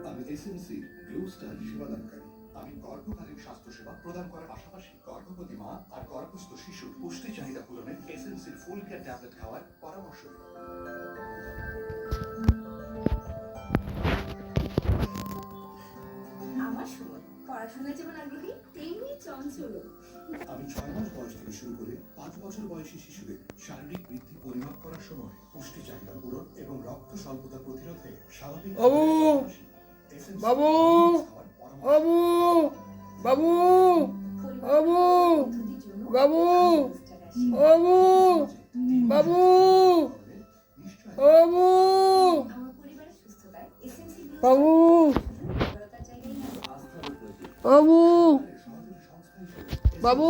আমি SMC blue star সেবাদানকারী। আমি গর্ভকালীন স্বাস্থ্যসেবা প্রদান করার পাশাপাশি গর্ভবতী মা আর গর্ভস্থ শিশুর পুষ্টি চাহিদা পূরণে এসএমসির ফুল কেয়ার ট্যাবলেট খাওয়ার পরামর্শ দিই। আমার সুমন পড়াশোনায় যেমন আগ্রহী তেমনি চঞ্চল। আমি 6 মাস বয়স থেকে শুরু করে 5 বছর বয়সী শিশুদের শারীরিক বৃদ্ধি পরিমাপ করার সময় পুষ্টি চাহিদা পূরণ এবং রক্ত স্বল্পতা প্রতিরোধে স্বাভাবিক বাবু বাবু বাবু বাবু বাবু বাবু বাবু বাবু আমার পরিবারের সুস্থতায় এসএমসি বাবু দুর্বলতার জায়গায় বাবু বাবু বাবু